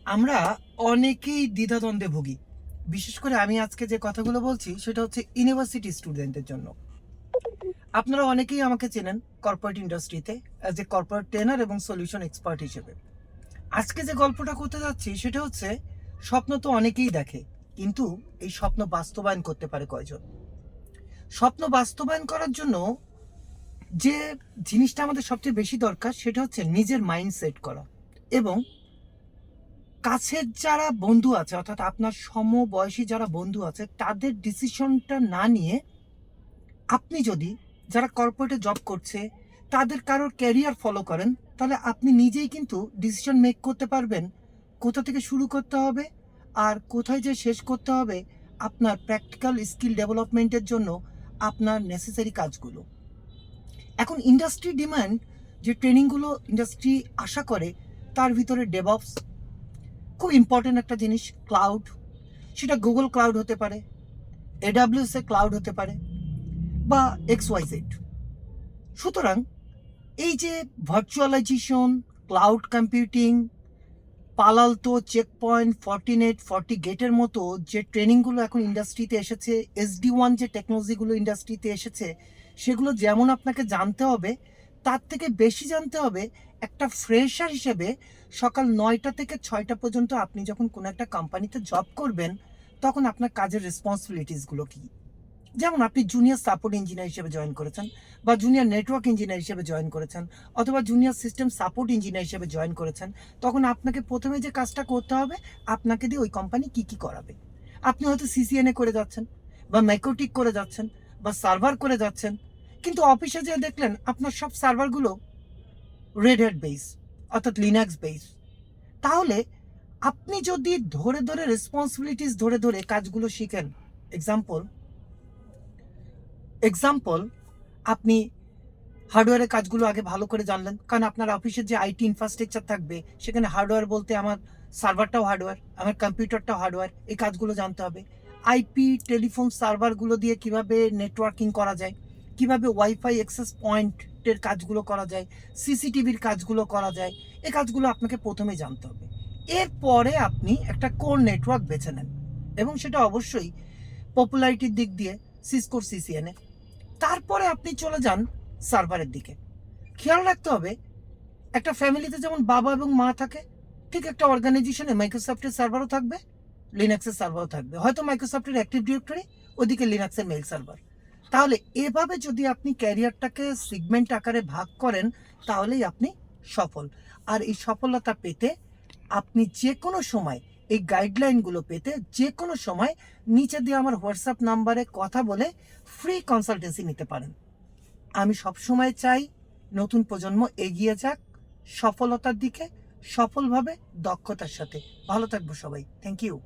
আমরা অনেকেই দ্বিধাদ্বন্দ্বে ভুগি। বিশেষ করে আমি আজকে যে কথাগুলো বলছি সেটা হচ্ছে ইউনিভার্সিটি স্টুডেন্টদের জন্য। আপনারা অনেকেই আমাকে চেনেন কর্পোরেট ইন্ডাস্ট্রিতে অ্যাজ এ কর্পোরেট ট্রেনার এবং সলিউশন এক্সপার্ট হিসেবে। আজকে যে গল্পটা করতে যাচ্ছি সেটা হচ্ছে, স্বপ্ন তো অনেকেই দেখে, কিন্তু এই স্বপ্ন বাস্তবায়ন করতে পারে কয়জন? স্বপ্ন বাস্তবায়ন করার জন্য যে জিনিসটা আমাদের সবচেয়ে বেশি দরকার সেটা হচ্ছে নিজের মাইন্ড সেট করা, এবং কাছের যারা বন্ধু আছে, অর্থাৎ আপনার সমবয়সী যারা বন্ধু আছে, তাদের ডিসিশনটা না নিয়ে আপনি যদি, যারা কর্পোরেটে জব করছে, তাদের কারোর ক্যারিয়ার ফলো করেন, তাহলে আপনি নিজেই কিন্তু ডিসিশন মেক করতে পারবেন কোথা থেকে শুরু করতে হবে আর কোথায় যে শেষ করতে হবে আপনার প্র্যাকটিক্যাল স্কিল ডেভেলপমেন্টের জন্য আপনার নেসেসারি কাজগুলো। এখন ইন্ডাস্ট্রি ডিমান্ড যে ট্রেনিংগুলো ইন্ডাস্ট্রি আশা করে, তার ভিতরে ডেভঅপস খুব ইম্পর্টেন্ট একটা জিনিস। ক্লাউড, সেটা গুগল ক্লাউড হতে পারে, AWS এ ক্লাউড হতে পারে, বা XYZ। সুতরাং এই যে ভার্চুয়ালাইজেশন, ক্লাউড কম্পিউটিং, পালালতো, চেকপয়েন্ট, ফর্টিনেট, ফর্টিগেটের মতো যে ট্রেনিংগুলো এখন ইন্ডাস্ট্রিতে এসেছে, SD1 যে টেকনোলজিগুলো ইন্ডাস্ট্রিতে এসেছে, সেগুলো যেমন আপনাকে জানতে হবে, তার থেকে বেশি জানতে হবে একটা ফ্রেশার হিসেবে। সকাল 9টা থেকে 6টা পর্যন্ত আপনি যখন কোনো একটা কোম্পানিতে জব করবেন, তখন আপনার কাজের রেসপন্সিবিলিটিসগুলো কী। যেমন আপনি জুনিয়র সাপোর্ট ইঞ্জিনিয়ার হিসেবে জয়েন করেছেন, বা জুনিয়র নেটওয়ার্ক ইঞ্জিনিয়ার হিসেবে জয়েন করেছেন, অথবা জুনিয়র সিস্টেম সাপোর্ট ইঞ্জিনিয়ার হিসেবে জয়েন করেছেন, তখন আপনাকে প্রথমে যে কাজটা করতে হবে, আপনাকে দিয়ে ওই কোম্পানি কী কী করাবে। আপনি হয়তো CCNA করে যাচ্ছেন, বা ম্যাকোটিক করে যাচ্ছেন, বা সার্ভার করে যাচ্ছেন, কিন্তু অফিসে যেয়ে দেখলেন আপনার সব সার্ভারগুলো রেড হ্যাট বেস, অর্থাৎ লিনাক্স বেস। তাহলে আপনি যদি ধরে ধরে রেসপন্সিবিলিটিস ধরে ধরে কাজগুলো শিখেন, এক্সাম্পল এক্সাম্পল আপনি হার্ডওয়্যারের কাজগুলো আগে ভালো করে জানলেন, কারণ আপনার অফিসের যে IT ইনফ্রাস্ট্রাকচার থাকবে, সেখানে হার্ডওয়্যার বলতে আমার সার্ভারটাও হার্ডওয়্যার, আমার কম্পিউটারটাও হার্ডওয়্যার, এই কাজগুলো জানতে হবে। IP টেলিফোন সার্ভারগুলো দিয়ে কিভাবে নেটওয়ার্কিং করা যায়, কিভাবে ওয়াইফাই অ্যাক্সেস পয়েন্টের কাজগুলো করা যায়, CCTVর কাজগুলো করা যায়, এই কাজগুলো আপনাকে প্রথমে জানতে হবে। এরপরে আপনি একটা কোর নেটওয়ার্ক বেছে নেন, এবং সেটা অবশ্যই পপুলারিটির দিক দিয়ে সিসকোর CCNA। তারপরে আপনি চলে যান সার্ভারের দিকে। খেয়াল রাখতে হবে, একটা ফ্যামিলিতে যেমন বাবা এবং মা থাকে, ঠিক একটা অর্গানাইজেশনে মাইক্রোসফটের সার্ভারও থাকবে, লিনাক্সের সার্ভারও থাকবে, হয়তো মাইক্রোসফটের অ্যাক্টিভ ডিরেক্টরি, ওদিকে লিনাক্সের মেইল সার্ভার। তাহলে এভাবে যদি আপনি ক্যারিয়ারটাকে সিগমেন্ট আকারে ভাগ করেন, তাহলেই আপনি সফল। আর এই সফলতা পেতে আপনি যে কোনো সময়, এই গাইডলাইনগুলো পেতে যে কোনো সময় নিচে দিয়ে আমার হোয়াটসঅ্যাপ নাম্বারে কথা বলে ফ্রি কনসালটেন্সি নিতে পারেন। আমি সবসময় চাই নতুন প্রজন্ম এগিয়ে যাক সফলতার দিকে, সফলভাবে, দক্ষতার সাথে। ভালো থাকবো সবাই। Thank you.